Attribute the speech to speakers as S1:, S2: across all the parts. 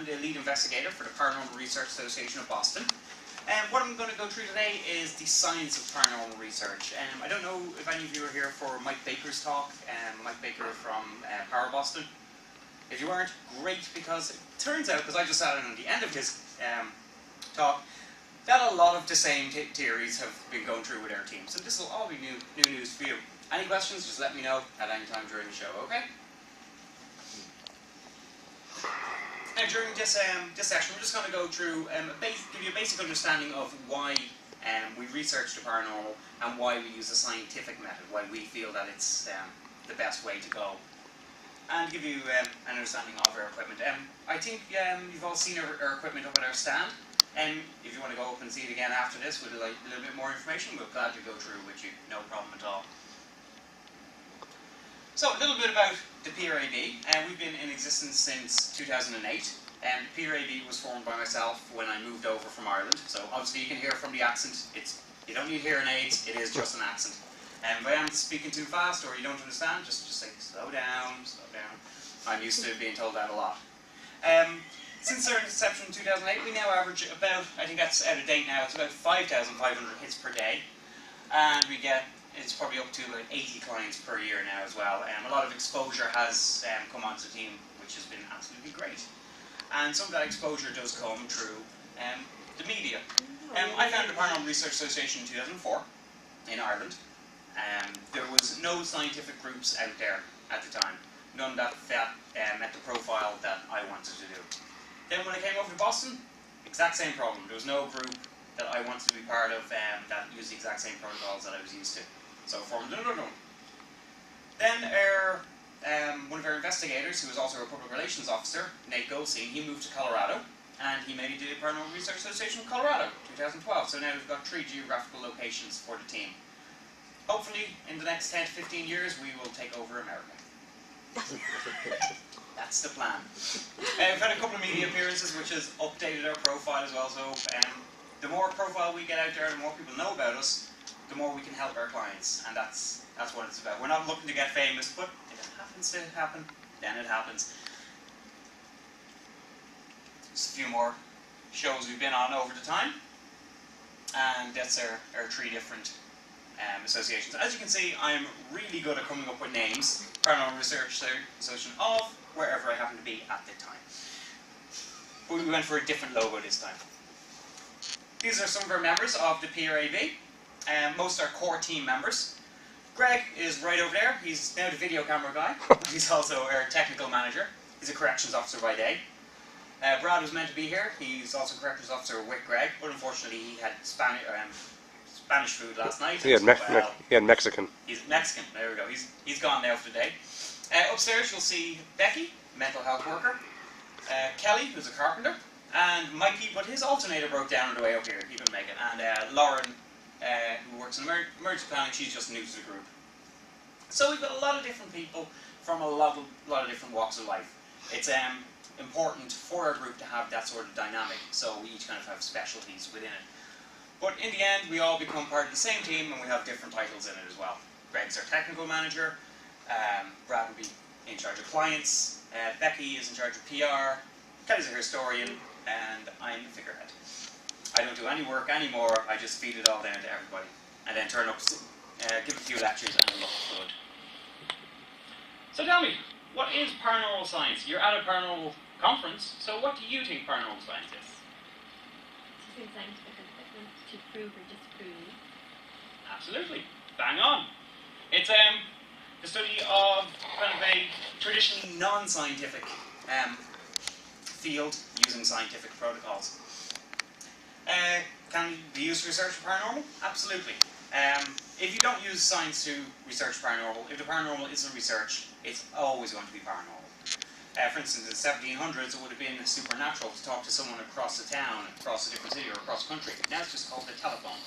S1: I'm the lead investigator for the Paranormal Research Association of Boston. And what I'm going to go through today is the science of paranormal research. I don't know if any of you are here for Mike Baker's talk, Mike Baker from Power Boston. If you weren't, great, because it turns out, because I just sat in at the end of his talk, that a lot of the same theories have been going through with our team. So this will all be new news for you. Any questions, just let me know at any time during the show, okay? Now during this session, we're just going to go through, give you a basic understanding of why we research the paranormal and why we use a scientific method, why we feel that it's the best way to go. And give you an understanding of our equipment. I think you've all seen our equipment up at our stand. If you want to go up and see it again after this with a little bit more information, we're glad to go through with you, no problem at all. So a little bit about the PRAB. We've been in existence since 2008. And the PRAB was formed by myself when I moved over from Ireland. So obviously you can hear from the accent, you don't need hearing aids, it is just an accent. If I am speaking too fast or you don't understand, just say, slow down, slow down. I'm used to being told that a lot. Since our inception in 2008, we now average about, I think that's out of date now, it's about 5,500 hits per day. And we get, it's probably up to like 80 clients per year now as well. A lot of exposure has come onto the team, which has been absolutely great. And some of that exposure does come through the media. I founded the Paranormal Research Association in 2004 in Ireland. There was no scientific groups out there at the time. None that met the profile that I wanted to do. Then when I came over to Boston, exact same problem. There was no group that I wanted to be part of that used the exact same protocols that I was used to. So I formed another one. Then one of our investigators, who was also a public relations officer, Nate Goldstein, he moved to Colorado, and he made the Paranormal Research Association of Colorado, 2012. So now we've got 3 geographical locations for the team. Hopefully, in the next 10 to 15 years, we will take over America. That's the plan. We've had a couple of media appearances, which has updated our profile as well. So the more profile we get out there, the more people know about us, the more we can help our clients, and that's what it's about. We're not looking to get famous, but if it happens to happen, then it happens. Just a few more shows we've been on over the time, and that's our 3 different associations. As you can see, I'm really good at coming up with names. Paranormal Research Association of wherever I happen to be at the time. But we went for a different logo this time. These are some of our members of the PRAB. Most are core team members. Greg is right over there. He's now the video camera guy. He's also our technical manager. He's a corrections officer by day. Brad was meant to be here. He's also a corrections officer with Greg, but unfortunately he had Spanish food last night.
S2: He had Mexican.
S1: He's Mexican. There we go. He's gone now for the day. Upstairs you'll see Becky, mental health worker. Kelly, who's a carpenter. And Mikey, but his alternator broke down on the way up here. He couldn't make it. And Lauren, who works in emergency planning, she's just new to the group. So we've got a lot of different people from a lot of different walks of life. It's important for our group to have that sort of dynamic, so we each kind of have specialties within it. But in the end, we all become part of the same team, and we have different titles in it as well. Greg's our technical manager, Brad will be in charge of clients, Becky is in charge of PR, Kelly's a historian, and I'm the figurehead. I don't do any work anymore, I just feed it all down to everybody. And then turn up, give a few lectures, and look good. So tell me, what is paranormal science? You're at a paranormal conference, so what do you think paranormal science is?
S3: Using scientific equipment to prove or disprove.
S1: Absolutely, bang on. It's the study of kind of a traditionally non-scientific field using scientific protocols. Can be used to research paranormal? Absolutely. If you don't use science to research paranormal, if the paranormal isn't research, it's always going to be paranormal. For instance, in the 1700s, it would have been supernatural to talk to someone across the town, across a different city, or across the country. Now it's just called the telephone.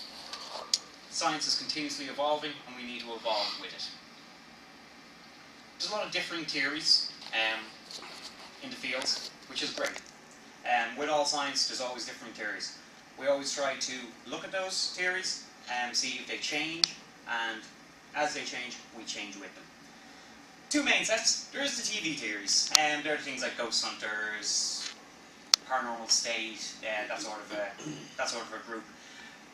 S1: Science is continuously evolving, and we need to evolve with it. There's a lot of differing theories in the fields, which is great. With all science, there's always different theories. We always try to look at those theories and see if they change, and as they change, we change with them. 2 main sets. There is the TV theories, and there are things like ghost hunters, Paranormal State, that sort of a group.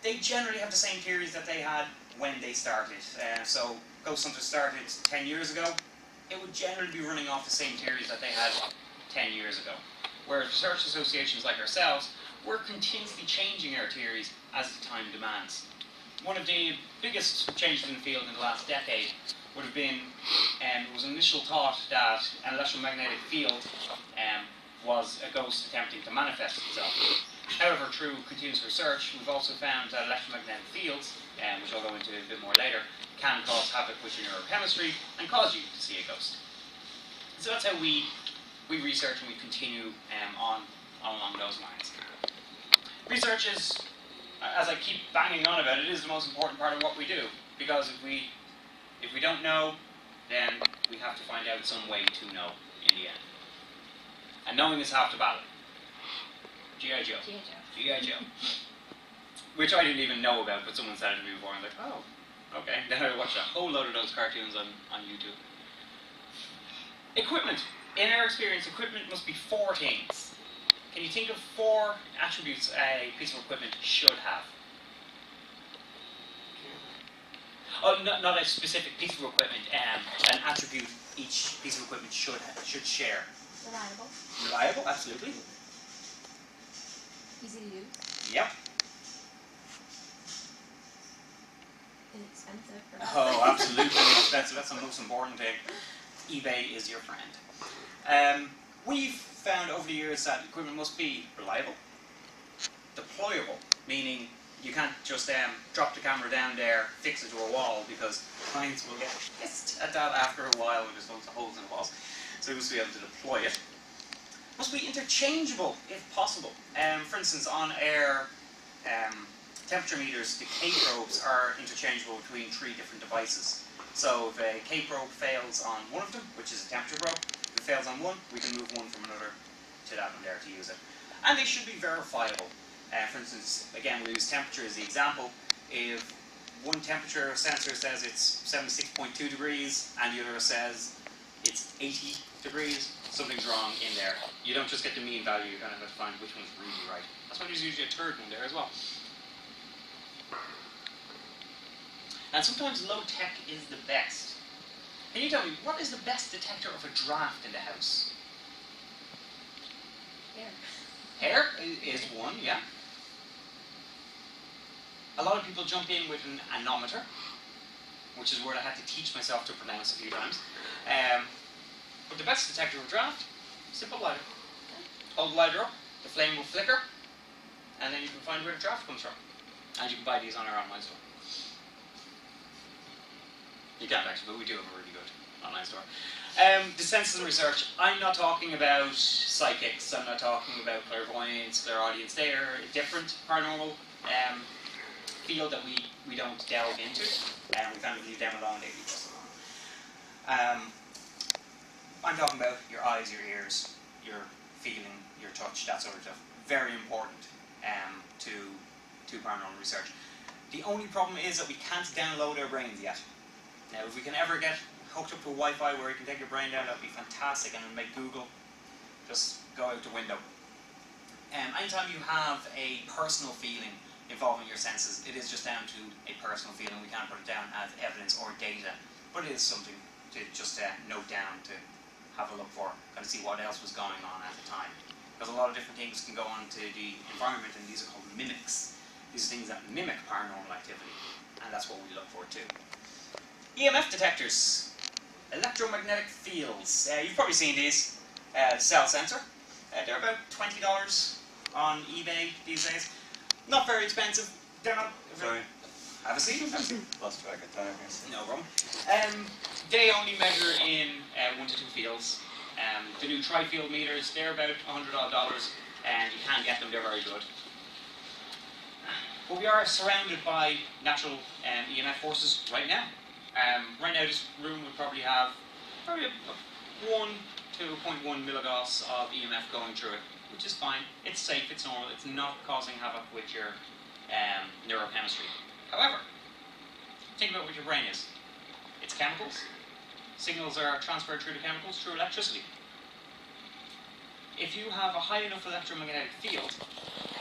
S1: They generally have the same theories that they had when they started. So Ghost Hunters started 10 years ago. It would generally be running off the same theories that they had 10 years ago. Whereas research associations like ourselves, we're continuously changing our theories as the time demands. One of the biggest changes in the field in the last decade would have been, it was an initial thought that an electromagnetic field was a ghost attempting to manifest itself. However, through continuous research, we've also found that electromagnetic fields, which I'll go into a bit more later, can cause havoc with your neurochemistry and cause you to see a ghost. So that's how we research and we continue on along those lines. Research is, as I keep banging on about it, is the most important part of what we do, because if we don't know, then we have to find out some way to know in the end. And knowing is half the battle. G.I. Joe.
S3: G.I. Joe.
S1: G.I. Joe. Which I didn't even know about, but someone said it to me before, and I was like, oh, okay. Then I watched a whole load of those cartoons on YouTube. Equipment. In our experience, equipment must be 4 things. Can you think of 4 attributes a piece of equipment should have? Oh, not a specific piece of equipment, an attribute each piece of equipment should share.
S3: Reliable.
S1: Reliable, absolutely.
S3: Easy to use.
S1: Yep.
S3: Inexpensive.
S1: Oh, absolutely expensive. That's the most important thing. eBay is your friend. We've found over the years that equipment must be reliable, deployable, meaning you can't just drop the camera down there, fix it to a wall, because clients will get pissed at that after a while when there's loads of holes in the walls. So we must be able to deploy it. Must be interchangeable if possible. For instance, on our temperature meters, the K-probes are interchangeable between 3 different devices. So if a K-probe fails on one of them, which is a temperature probe, if it fails on one, we can move one from another to that one there to use it. And they should be verifiable. For instance, again, we'll use temperature as the example. If one temperature sensor says it's 76.2 degrees and the other says it's 80 degrees, something's wrong in there. You don't just get the mean value, you're going to have to find which one's really right. That's why there's usually a third one there as well. And sometimes low tech is the best. Can you tell me, what is the best detector of a draft in the house?
S3: Air.
S1: Hair is one, yeah. A lot of people jump in with an anemometer, which is a word I had to teach myself to pronounce a few times. But the best detector of draft, simple lighter. Hold the lighter up, the flame will flicker, and then you can find where the draft comes from. And you can buy these on our online store. You can't actually, but we do have a really good online store. The senses and research, I'm not talking about psychics, I'm not talking about clairvoyance, clairaudience. They are a different paranormal field that we don't delve into, and we kind of leave them alone, they leave us alone. I'm talking about your eyes, your ears, your feeling, your touch, that sort of stuff. Very important to paranormal research. The only problem is that we can't download our brains yet. Now, if we can ever get hooked up to Wi-Fi where you can take your brain down, that would be fantastic, and it would make Google just go out the window. Anytime you have a personal feeling involving your senses, it is just down to a personal feeling. We can't put it down as evidence or data, but it is something to just note down, to have a look for, kind of see what else was going on at the time. Because a lot of different things can go on to the environment, and these are called mimics. These are things that mimic paranormal activity, and that's what we look for too. EMF detectors, electromagnetic fields. You've probably seen these, cell sensor. They're about $20 on eBay these days. Not very expensive. They're not.
S2: Sorry.
S1: Have a seat.
S2: Lost track of time.
S1: No problem. They only measure in 1 to 2 fields. The new tri-field meters, they're about $100 odd, and you can get them. They're very good. But we are surrounded by natural EMF forces right now. Right now, this room would probably have a 1 to 0.1 milligauss of EMF going through it, which is fine. It's safe, it's normal, it's not causing havoc with your neurochemistry. However, think about what your brain is. It's chemicals. Signals are transferred through the chemicals through electricity. if you have a high enough electromagnetic field,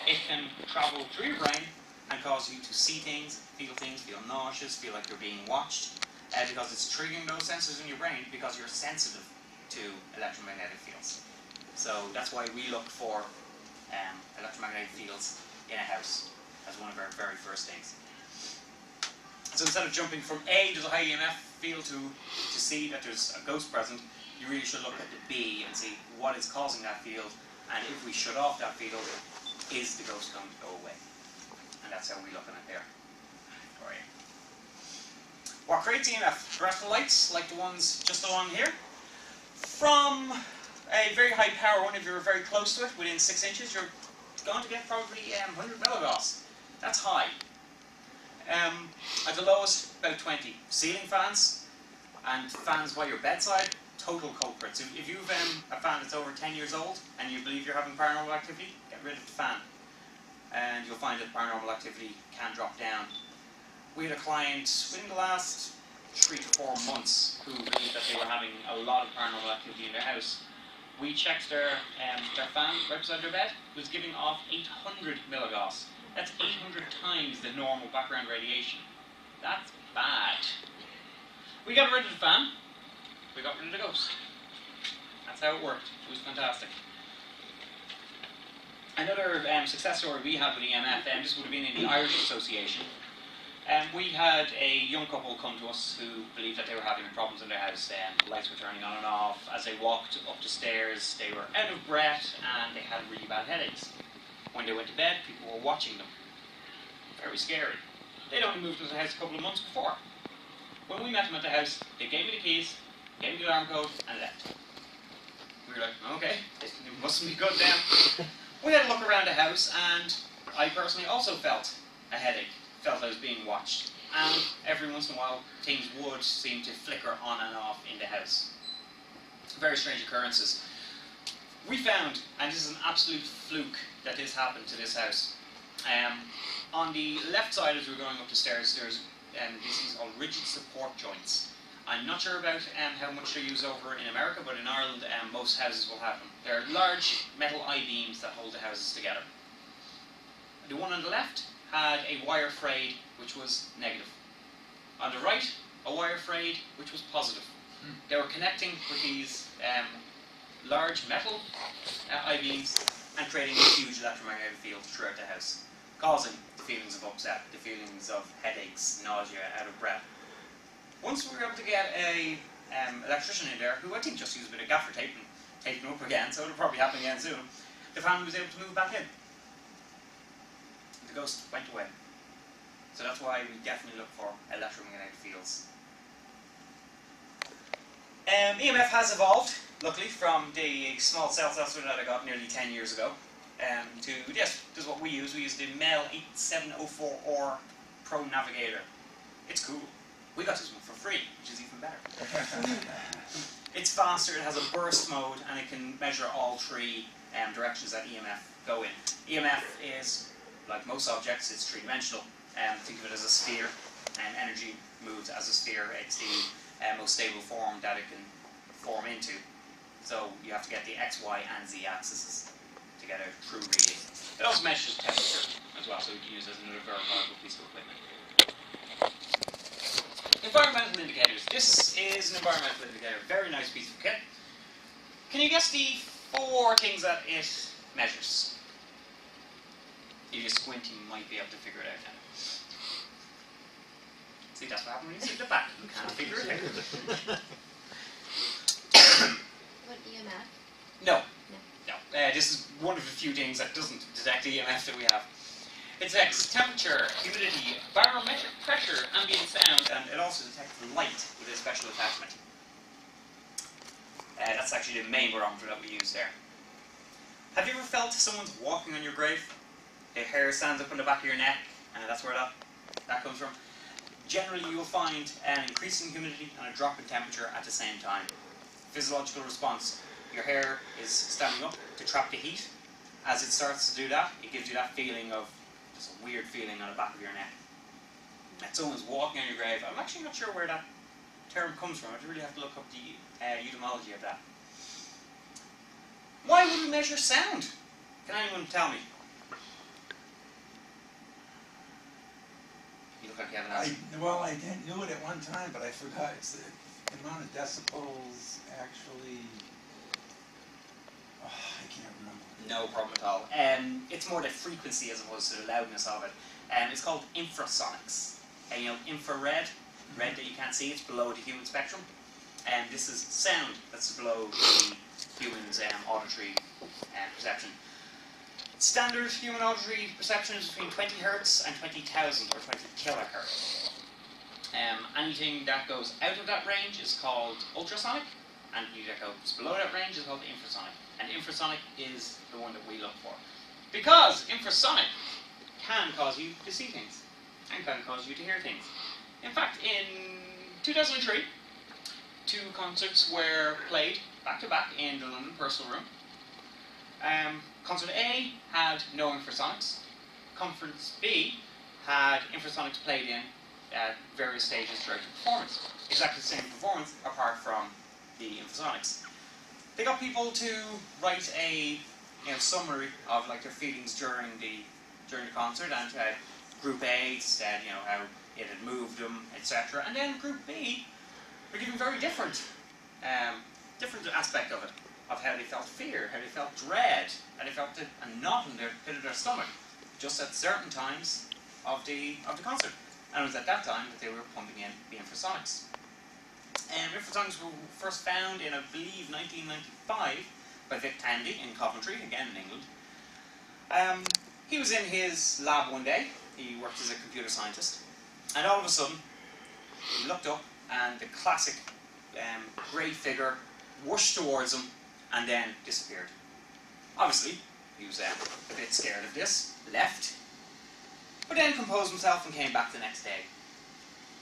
S1: it can travel through your brain and cause you to see things, feel nauseous, feel like you're being watched, because it's triggering those sensors in your brain because you're sensitive to electromagnetic fields. So that's why we look for electromagnetic fields in a house as one of our very first things. So instead of jumping from A, there's a high EMF field, to C, that there's a ghost present, you really should look at the B and see what is causing that field, and if we shut off that field, is the ghost going to go away? And that's how we look at it there. Right. What creates EMF? Terrestrial lights, like the ones just along here. From a very high power one, if you're very close to it, within 6 inches, you're going to get probably 100 milligauss. That's high. At the lowest, about 20. Ceiling fans and fans by your bedside, total culprits. If you've a fan that's over 10 years old and you believe you're having paranormal activity, get rid of the fan. And you'll find that paranormal activity can drop down. We had a client within the last 3 to 4 months who believed that they were having a lot of paranormal activity in their house. We checked their fan right beside their bed. It was giving off 800 milligauss. That's 800 times the normal background radiation. That's bad. We got rid of the fan. We got rid of the ghost. That's how it worked. It was fantastic. Another success story we had with EMF, this would have been in the Irish Association. We had a young couple come to us who believed that they were having problems in their house. Lights were turning on and off. As they walked up the stairs, they were out of breath and they had really bad headaches. When they went to bed, people were watching them. Very scary. They'd only moved into the house a couple of months before. When we met them at the house, they gave me the keys, gave me the alarm code, and left. We were like, okay, it mustn't be good then. We had a look around the house, and I personally also felt a headache, felt I was being watched. And every once in a while, things would seem to flicker on and off in the house. Very strange occurrences. We found, and this is an absolute fluke, that this happened to this house. On the left side, as we were going up the stairs, there's these things called rigid support joints. I'm not sure about how much they're used over in America, but in Ireland, most houses will have them. They're large metal I-beams that hold the houses together. The one on the left had a wire frayed, which was negative. On the right, a wire frayed, which was positive. They were connecting with these large metal I-beams and creating a huge electromagnetic field throughout the house, causing the feelings of upset, the feelings of headaches, nausea, out of breath. Once we were able to get a electrician in there, who I think just used a bit of gaffer tape and taped them up again, so it'll probably happen again soon, the family was able to move back in. The ghost went away. So that's why we definitely look for electromagnetic fields. EMF has evolved, luckily, from the small cell tester that I got nearly 10 years ago to this. This is what we use. We use the MEL 8704R Pro Navigator. It's cool. We got this one for free, which is even better. It's faster, it has a burst mode, and it can measure all 3 directions that EMF go in. EMF is, like most objects, it's 3-dimensional. Think of it as a sphere, and energy moves as a sphere. It's the most stable form that it can form into. So you have to get the X, Y, and Z axes to get a true reading. It also measures temperature as well, so you can use it as another verifiable piece of equipment. Environmental indicators. This is an environmental indicator. Very nice piece of kit. Can you guess the 4 things that it measures? If you squint, you might be able to figure it out now. See, that's what happens when you sit in the back. You can't figure it out.
S3: What, EMF?
S1: No. This is one of the few things that doesn't detect EMF that we have. It detects temperature, humidity, barometric pressure, ambient sound, and it also detects light with a special attachment. That's actually the main barometer that we use there. Have you ever felt someone's walking on your grave? Their hair stands up on the back of your neck, and that's where that comes from. Generally, you'll find an increase in humidity and a drop in temperature at the same time. Physiological response. Your hair is standing up to trap the heat. As it starts to do that, it gives you that feeling of just a weird feeling on the back of your neck. That someone's walking on your grave. I'm actually not sure where that term comes from. I'd really have to look up the etymology of that. Why would we measure sound? Can anyone tell me? You look like you have an answer.
S2: Well, I didn't knew it at one time, but I forgot. It's the amount of decibels actually. Oh, I can't remember.
S1: No problem at all. It's more the frequency as opposed to the loudness of it. It's called infrasonics. You know, infrared, red that you can't see, it's below the human spectrum. And this is sound that's below the human's auditory perception. Standard human auditory perception is between 20 hertz and 20,000 or 20 kilohertz. Anything that goes out of that range is called ultrasonic, and anything that goes below that range is called infrasonic. And infrasonic is the one that we look for. Because infrasonic can cause you to see things, and can cause you to hear things. In fact, in 2003, 2 concerts were played back-to-back in the London Purcell Room. Concert A had no infrasonics. Conference B had infrasonics played in at various stages throughout the performance. Exactly the same performance, apart from the infrasonics. They got people to write a summary of like their feelings during the concert, and Group A said how it had moved them, etc. And then Group B were given very different aspect of it, of how they felt fear, how they felt dread, how they felt a knot in their pit of their stomach, just at certain times of the concert. And it was at that time that they were pumping in the infrasonics. Infrasonics were first found in, I believe, 1995 by Vic Tandy in Coventry, again in England. He was in his lab one day. He worked as a computer scientist, and all of a sudden he looked up and the classic grey figure whooshed towards him and then disappeared. Obviously he was a bit scared of this, left, but then composed himself and came back the next day.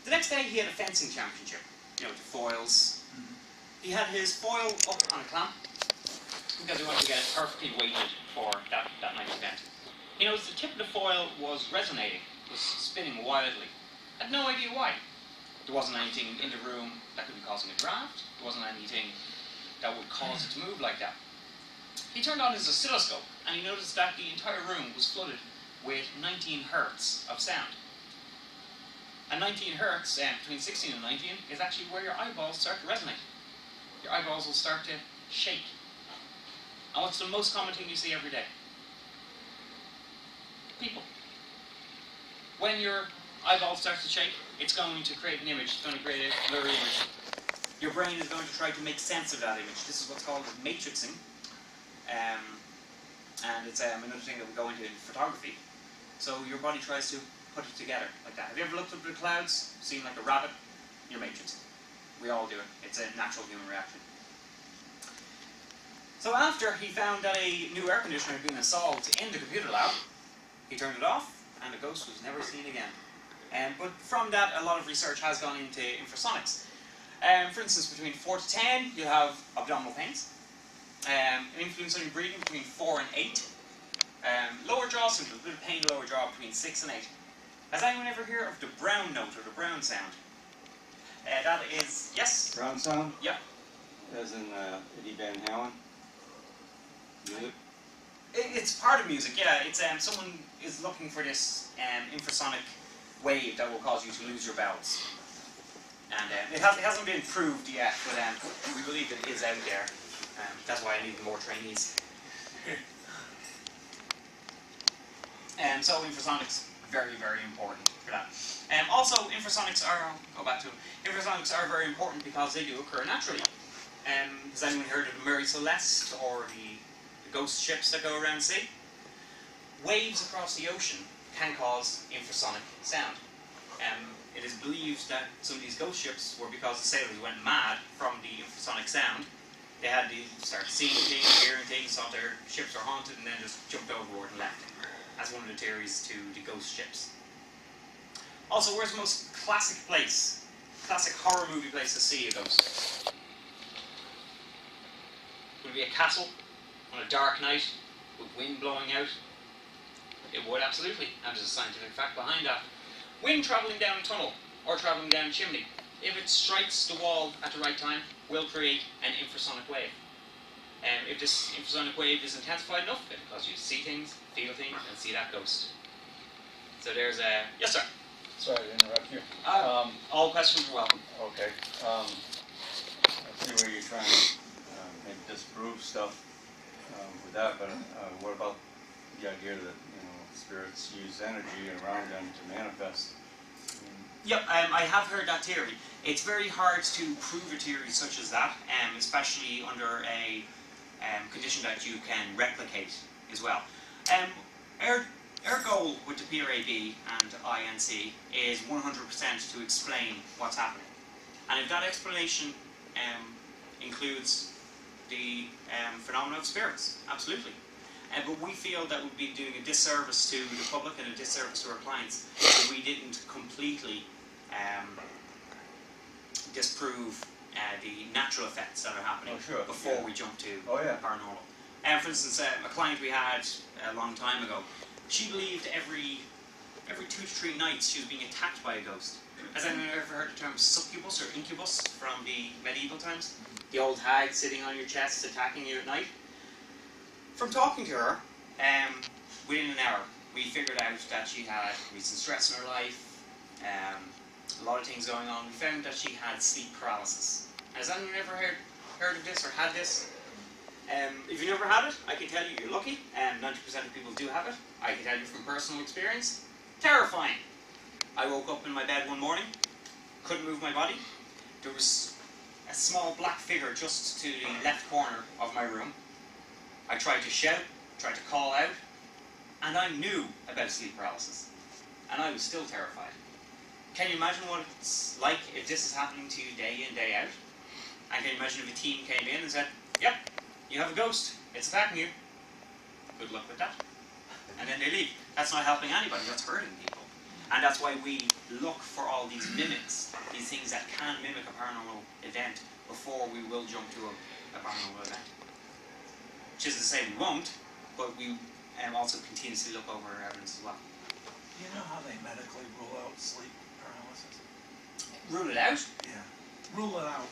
S1: The next day he had a fencing championship, with the foils. He had his foil up on a clamp because he wanted to get it perfectly weighted for that night's event. He noticed the tip of the foil was resonating, was spinning wildly. Had no idea why. There wasn't anything in the room that could be causing a draft. There wasn't anything that would cause it to move like that. He turned on his oscilloscope and he noticed that the entire room was flooded with 19 hertz of sound. And 19 hertz, between 16 and 19, is actually where your eyeballs start to resonate. Your eyeballs will start to shake. And what's the most common thing you see every day? People. When your eyeball starts to shake, it's going to create an image. It's going to create a blurry image. Your brain is going to try to make sense of that image. This is what's called matrixing. And it's another thing that we go into in photography. So your body tries to put it together like that. Have you ever looked up at the clouds, seen like a rabbit? You're matrixing. We all do it. It's a natural human reaction. So after he found that a new air conditioner had been installed in the computer lab, he turned it off, and the ghost was never seen again. But from that, a lot of research has gone into infrasonics. For instance, between 4 to 10, you'll have abdominal pains. An influence on your breathing between 4 and 8. Lower jaw symptoms, a bit of pain in the lower jaw between 6 and 8. Has anyone ever heard of the brown note or the brown sound? That is, yes?
S4: Brown sound?
S1: Yeah.
S4: As in Eddie Van Halen? Music?
S1: It's part of music, yeah. It's someone is looking for this infrasonic wave that will cause you to lose your bowels. And it hasn't been proved yet, but we believe it is out there. That's why I need more trainees. So infrasonics, very, very important for that. Also, infrasonics are, I'll go back to them, infrasonics are very important because they do occur naturally. Has anyone heard of the Mary Celeste or the ghost ships that go around sea? Waves across the ocean can cause infrasonic sound. It is believed that some of these ghost ships were because the sailors went mad from the infrasonic sound. They had to start seeing things, hearing things, thought their ships were haunted, and then just jumped overboard and left. That's one of the theories to the ghost ships. Also, where's the most classic place, classic horror movie place to see a ghost? Would it be a castle on a dark night with wind blowing out? It would, absolutely, and there's a scientific fact behind that. Wind travelling down a tunnel or travelling down a chimney, if it strikes the wall at the right time, will create an infrasonic wave. If this infrasonic wave is intensified enough, it will cause you to see things, feel things, and see that ghost. So there's a... Yes, sir?
S5: Sorry to interrupt you.
S1: All questions are welcome.
S5: Okay.
S4: I see where you're trying to maybe disprove stuff with that, but what about the idea that spirits use energy around them to manifest?
S1: Yep, I have heard that theory. It's very hard to prove a theory such as that, especially under a condition that you can replicate as well. Our goal with the PRAB and INC is 100% to explain what's happening. And if that explanation includes the phenomena of spirits, absolutely. But we feel that we'd be doing a disservice to the public and a disservice to our clients if we didn't completely disprove the natural effects that are happening before we jump to paranormal. For instance, a client we had a long time ago, she believed every 2 to 3 nights she was being attacked by a ghost. Has anyone ever heard the term succubus or incubus from the medieval times? The old hag sitting on your chest attacking you at night? From talking to her, within an hour, we figured out that she had recent stress in her life, a lot of things going on. We found that she had sleep paralysis. Has anyone ever heard of this or had this? If you've never had it, I can tell you you're lucky. 90% of people do have it. I can tell you from personal experience. Terrifying. I woke up in my bed one morning, couldn't move my body. There was a small black figure just to the left corner of my room. I tried to shout, tried to call out, and I knew about sleep paralysis. And I was still terrified. Can you imagine what it's like if this is happening to you day in, day out? And can you imagine if a team came in and said, yep, you have a ghost, it's attacking you. Good luck with that. And then they leave. That's not helping anybody, that's hurting people. And that's why we look for all these mimics, these things that can mimic a paranormal event before we will jump to a paranormal event. Which isn't to say we won't, but we also continuously look over our evidence as well.
S2: Do you know how they medically rule out sleep paralysis?
S1: Rule it out?
S2: Yeah. Rule it out.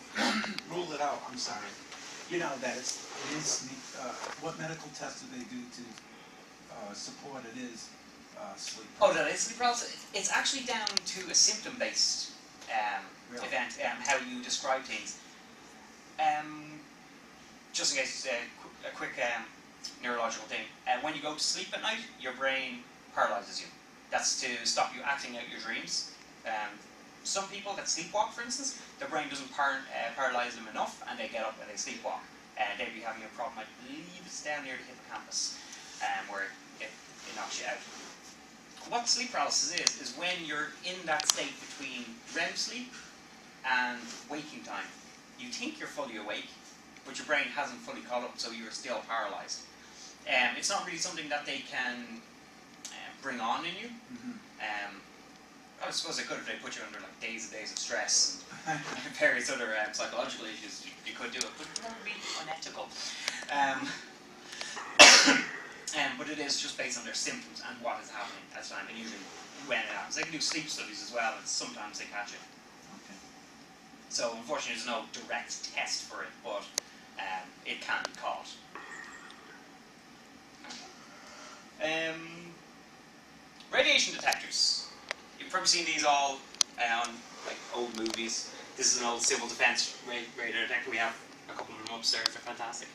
S2: Rule it out, I'm sorry. You know that it is what medical tests do they do to support it is sleep paralysis?
S1: Oh, that is sleep paralysis? It's actually down to a symptom-based
S2: Really?
S1: event, how you describe things. Just in case, a quick neurological thing. When you go to sleep at night, your brain paralyzes you. That's to stop you acting out your dreams. Some people that sleepwalk, for instance, their brain doesn't paralyze them enough, and they get up and they sleepwalk. They'd be having a problem, I believe it's down near the hippocampus, where it knocks you out. What sleep paralysis is when you're in that state between REM sleep and waking time. You think you're fully awake, but your brain hasn't fully caught up, so you're still paralyzed. It's not really something that they can bring on in you. I suppose they could if they put you under like days and days of stress and various other psychological issues. You could do it, but it would be unethical. But it is just based on their symptoms and what is happening at the time, and usually when it happens. They can do sleep studies as well, and sometimes they catch it.
S2: Okay.
S1: So unfortunately, there's no direct test for it, but it can be caught. Radiation detectors. You've probably seen these all on like old movies. This is an old civil defense radar detector. We have a couple of them upstairs. They're fantastic.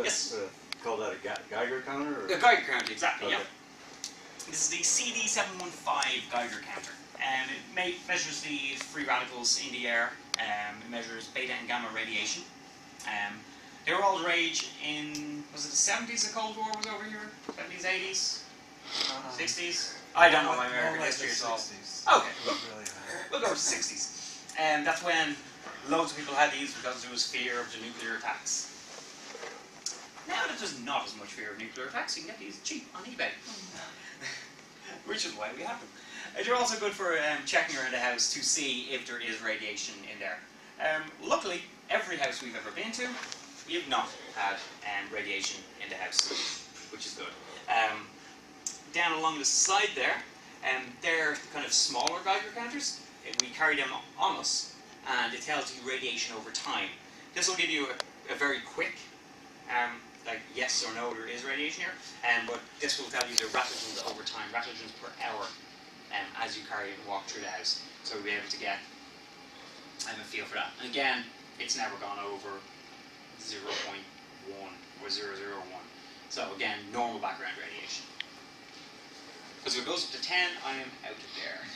S4: Is that, call that a Geiger counter? Or?
S1: A Geiger counter, exactly.
S4: Okay.
S1: Yeah. This is the CD715 Geiger counter. It measures the free radicals in the air. It measures beta and gamma radiation. They were all the rage in, was it the 70s the Cold War was over here? 70s, 80s? 60s? I don't know my American history at all.
S2: 60s.
S1: Okay, we'll go to the 60s. That's when loads of people had these because there was fear of the nuclear attacks. Now that there's not as much fear of nuclear attacks, you can get these cheap on eBay. Which is why we have them. They're also good for checking around the house to see if there is radiation in there. Luckily, every house we've ever been to, we have not had radiation in the house, which is good. Down along the side there, they're kind of smaller Geiger counters. We carry them on us, and it tells you radiation over time. This will give you a very quick, like yes or no, there is radiation here, but this will tell you the radiations over time, radiations per hour, as you carry and walk through the house. So we'll be able to get a feel for that. And again, it's never gone over 0.1 or 0.001. So again, normal background radiation. Because if it goes up to 10, I am out of there.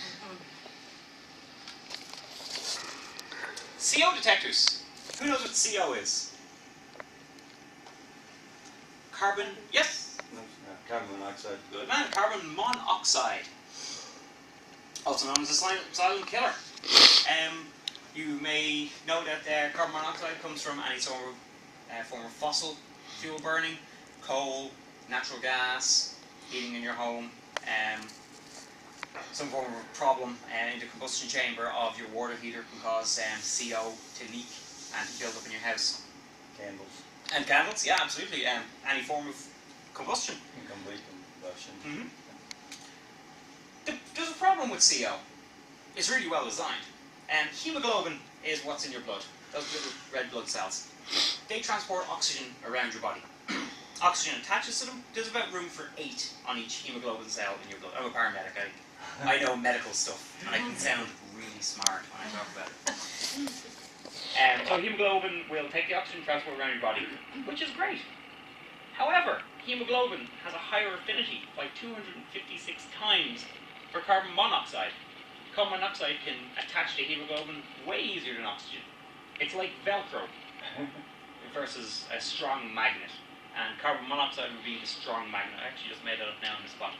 S1: CO detectors. Who knows what CO is? Carbon, yes?
S4: Carbon monoxide.
S1: Good man, carbon monoxide. Also known as a silent killer. You may know that carbon monoxide comes from any sort of form of fossil fuel burning, coal, natural gas, heating in your home, some form of problem in the combustion chamber of your water heater can cause CO to leak and to build up in your house.
S4: Candles.
S1: And candles, yeah, absolutely. Any form of combustion.
S4: Incomplete combustion.
S1: Mm-hmm. There's a problem with CO. It's really well designed. Hemoglobin is what's in your blood. Those little red blood cells. They transport oxygen around your body. Oxygen attaches to them. There's about room for 8 on each hemoglobin cell in your blood. I'm a paramedic. I know medical stuff, and I can sound really smart when I talk about it. So hemoglobin will take the oxygen transport around your body, which is great. However, hemoglobin has a higher affinity by 256 times for carbon monoxide. Carbon monoxide can attach to hemoglobin way easier than oxygen. It's like Velcro versus a strong magnet. And carbon monoxide would be the strong magnet. I actually just made that up now on the spot.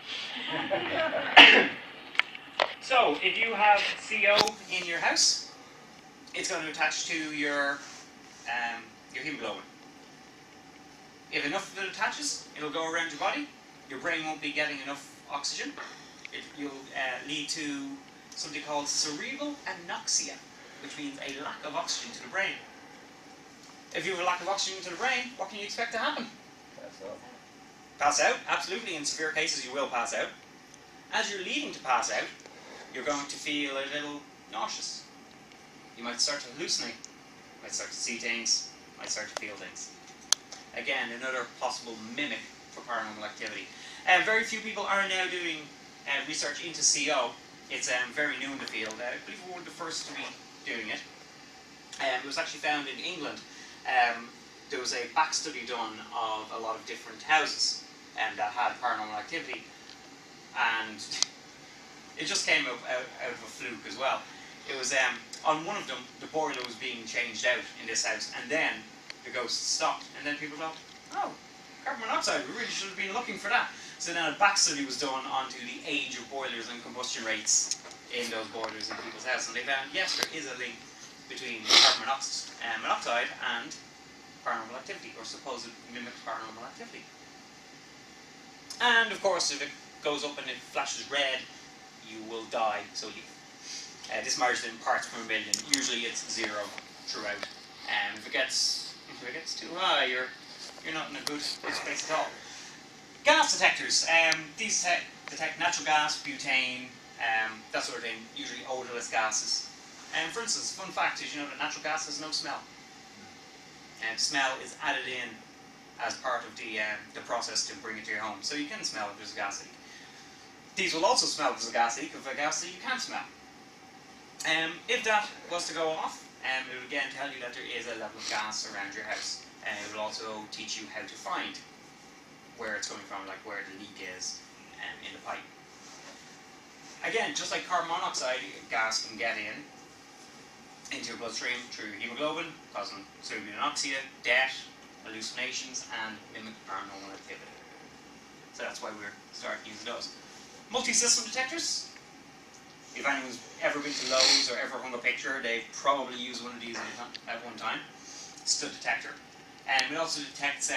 S1: So, if you have CO in your house, it's going to attach to your hemoglobin. If enough of it attaches, it'll go around your body. Your brain won't be getting enough oxygen. You'll lead to something called cerebral anoxia, which means a lack of oxygen to the brain. If you have a lack of oxygen to the brain, what can you expect to happen?
S4: Pass out.
S1: Pass out, absolutely. In severe cases, you will pass out. As you're leading to pass out, you're going to feel a little nauseous. You might start to hallucinate. You might start to see things. You might start to feel things. Again, another possible mimic for paranormal activity. Very few people are now doing research into CO. It's very new in the field. I believe we're one of the first to be doing it. It was actually found in England. There was a back study done of a lot of different houses that had paranormal activity, and it just came out of a fluke as well. It was on one of them, the boiler was being changed out in this house, and then the ghosts stopped, and then people thought, oh, carbon monoxide, we really should have been looking for that. So then a back study was done onto the age of boilers and combustion rates in those boilers in people's houses, and they found, yes, there is a link between carbon monoxide and paranormal activity, or supposed mimic paranormal activity. And of course, if it goes up and it flashes red, you will die. So this measures in parts per million. Usually it's 0 throughout. If it gets too high, you're not in a good space at all. Gas detectors. These detect natural gas, butane, that sort of thing. Usually odorless gases. For instance, fun fact is, you know that natural gas has no smell. And smell is added in as part of the process to bring it to your home. So you can smell if there's a gas leak. These will also smell if there's a gas leak, if a gas leak you can't smell. If that was to go off, it will again tell you that there is a level of gas around your house. And it will also teach you how to find where it's coming from, like where the leak is in the pipe. Again, just like carbon monoxide, gas can get into your bloodstream through hemoglobin, causing cerebral anoxia, death, hallucinations, and mimic paranormal activity. So that's why we're starting using those. Multi-system detectors. If anyone's ever been to Lowe's or ever hung a picture, they've probably used one of these at one time. Stud detector. And it also detects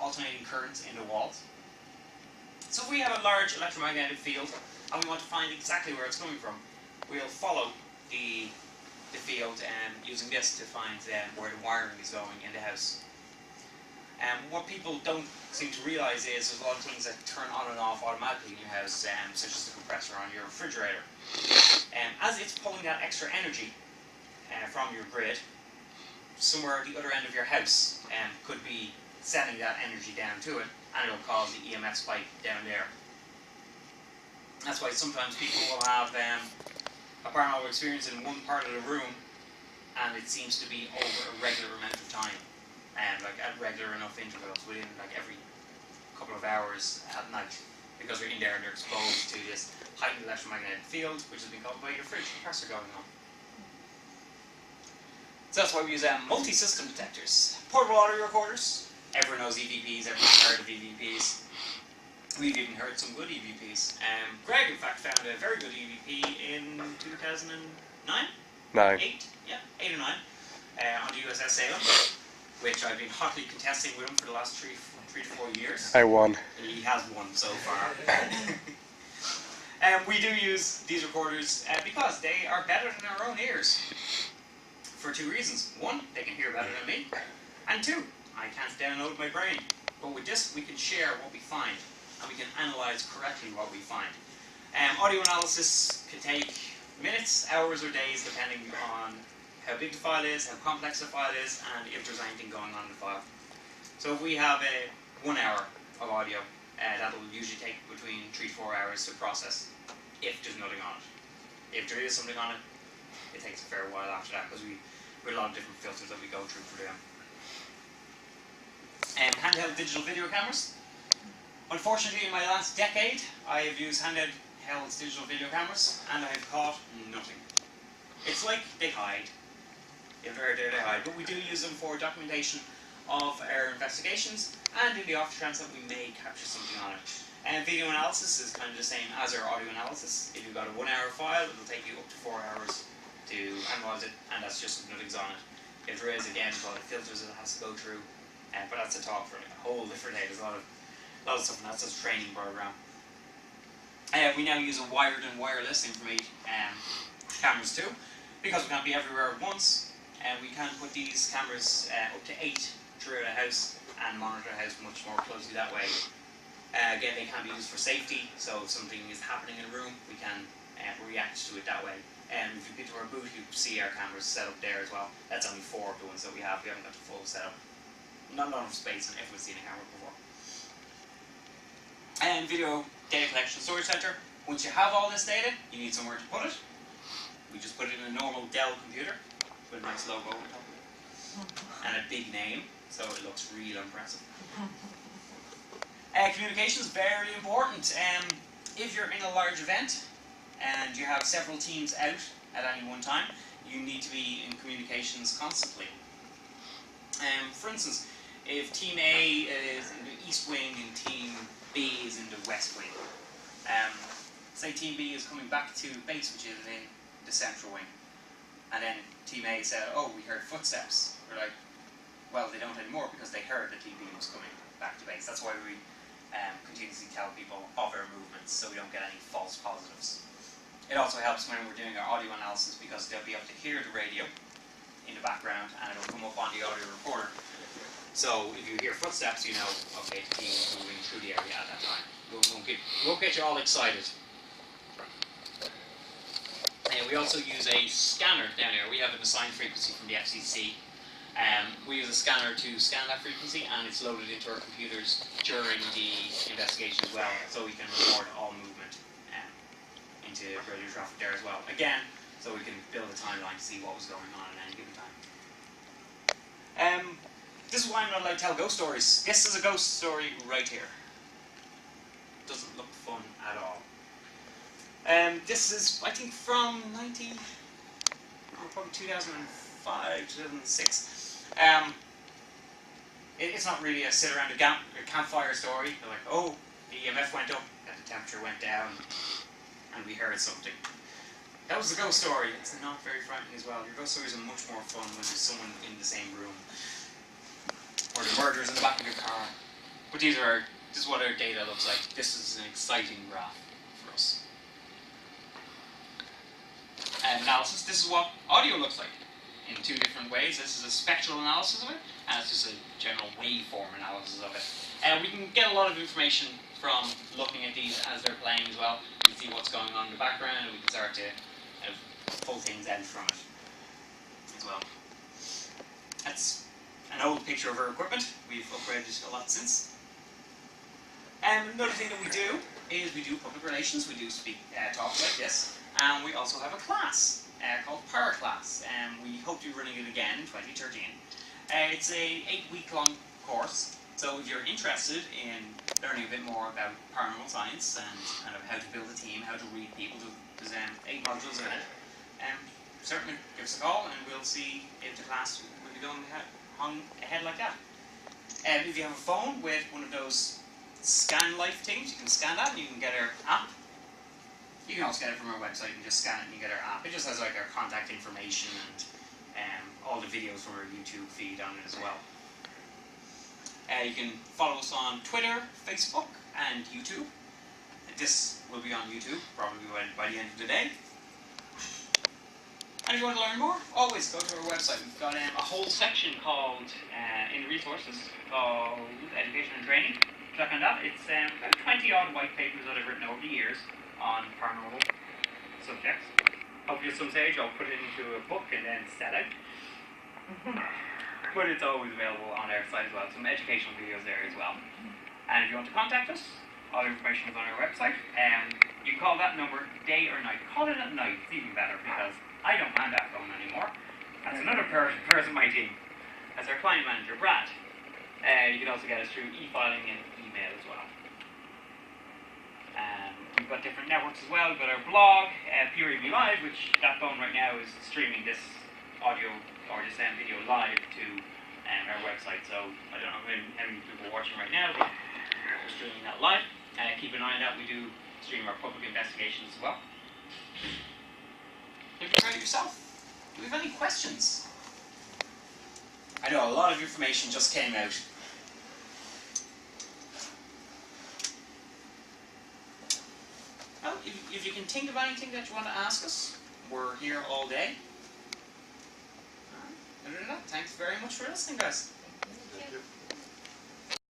S1: alternating currents in the walls. So if we have a large electromagnetic field and we want to find exactly where it's coming from, we'll follow the field using this to find where the wiring is going in the house. What people don't seem to realise is there's a lot of things that turn on and off automatically in your house, such as the compressor on your refrigerator. As it's pulling that extra energy from your grid, somewhere at the other end of your house could be sending that energy down to it, and it'll cause the EMF spike down there. That's why sometimes people will have a paranormal experience in one part of the room, and it seems to be over a regular amount of time, like at regular enough intervals, within like every couple of hours at night, because they're in there and they're exposed to this heightened electromagnetic field, which has been caused by your fridge compressor going on. So that's why we use multi-system detectors. Portable audio recorders. Everyone knows EVPs, everyone's heard of EVPs. We've even heard some good EVPs. Greg, in fact, found a very good EVP in 2009?
S5: 9.
S1: 8? Yeah, 8 or 9. On the USS Salem, which I've been hotly contesting with him for the last 3 to 4 years.
S5: I won.
S1: He has won so far. We do use these recorders because they are better than our own ears. For 2 reasons. 1, they can hear better than me. And 2, I can't download my brain. But with this, we can share what we find. And we can analyze correctly what we find. Audio analysis can take minutes, hours, or days, depending on how big the file is, how complex the file is, and if there's anything going on in the file. So if we have 1 hour of audio, that will usually take between 3 to 4 hours to process, if there's nothing on it. If there is something on it, it takes a fair while after that, because we have a lot of different filters that we go through for them. Handheld digital video cameras. Unfortunately, in my last decade, I have used handheld digital video cameras, and I have caught nothing. It's like they hide. If they're there, they hide. But we do use them for documentation of our investigations, and in the off chance that we may capture something on it. And video analysis is kind of the same as our audio analysis. If you've got a 1 hour file, it'll take you up to 4 hours to analyze it, and that's just if nothing's on it. If there is, again, there's a lot of filters it has to go through, but that's a talk for a whole different day. There's a lot of stuff, and that's a training program. We now use a wired and wireless cameras too, because we can't be everywhere at once, and we can put these cameras up to 8 throughout a house and monitor a house much more closely that way. Again, they can be used for safety, so if something is happening in a room, we can react to it that way. And if you get to our booth, you see our cameras set up there as well. That's only 4 of the ones that we have. We haven't got the full setup. Not enough space, and everyone's seen a camera before. And video data collection storage center. Once you have all this data, you need somewhere to put it. We just put it in a normal Dell computer with a nice logo on top of it. And a big name, so it looks real impressive. Communication is very important. If you're in a large event and you have several teams out at any one time, you need to be in communications constantly. For instance, if Team A is in the East Wing and Team B is in the West Wing, say Team B is coming back to base, which is in the Central Wing, and then Team A said, "Oh, we heard footsteps." We're like, "Well, they don't anymore because they heard that Team B was coming back to base." That's why we continuously tell people of our movements, so we don't get any false positives. It also helps when we're doing our audio analysis, because they'll be able to hear the radio in the background, and it'll come up on the audio recorder. So if you hear footsteps, you know, okay, the team is moving through the area at that time. Won't get you all excited. We also use a scanner down here. We have an assigned frequency from the FCC. We use a scanner to scan that frequency, and it's loaded into our computers during the investigation as well, so we can record all movement into radio traffic there as well. Again, so we can build a timeline to see what was going on at any given time. This is why I'm not allowed to tell ghost stories. This is a ghost story right here. Doesn't look fun at all. This is, I think, from probably 2005, 2006. It's not really a sit around a campfire story. They're like, oh, the EMF went up and the temperature went down, and we heard something. That was the ghost story. It's not very frightening as well. Your ghost stories are much more fun when there's someone in the same room, or the murderers in the back of your car. But this is what our data looks like. This is an exciting graph for us. Analysis. This is what audio looks like in 2 different ways. This is a spectral analysis of it, and this is a general waveform analysis of it. We can get a lot of information from looking at these as they're playing as well. We can see what's going on in the background, and we can start to pull things out from it as well. That's an old picture of our equipment. We've upgraded a lot since. Another thing that we do is we do public relations. We do speak talks like this. And we also have a class called Para Class. We hope to be running it again in 2013. It's a 8-week-long course. So if you're interested in learning a bit more about paranormal science and kind of how to build a team, how to read people, there's 8 modules in it. Certainly give us a call and we'll see if the class will be going ahead like that. If you have a phone with one of those scan life things, you can scan that and you can get our app. You can also get it from our website and just scan it and you get our app. It just has like our contact information and all the videos from our YouTube feed on it as well. You can follow us on Twitter, Facebook, and YouTube. This will be on YouTube probably by the end of the day. And if you want to learn more, always go to our website. We've got a whole section called, in the resources, called Education and Training. Click on that. It's about 20 odd white papers that I've written over the years on paranormal subjects. Hopefully at some stage I'll put it into a book and then sell it. But it's always available on our site as well. Some educational videos there as well. And if you want to contact us, all the information is on our website. You can call that number day or night. Call it at night, it's even better because I don't man that phone anymore. That's another person on my team. That's our client manager, Brad. You can also get us through e-filing and email as well. We've got different networks as well. We've got our blog, PREV Live, which that phone right now is streaming this audio or this video live to our website. So I don't know how many people are watching right now, but we're streaming that live. Keep an eye on that. We do stream our public investigations as well. Have you tried it yourself? Do we have any questions? I know a lot of information just came out. Well, if you can think of anything that you want to ask us, we're here all day. Other than that, thanks very much for listening, guys.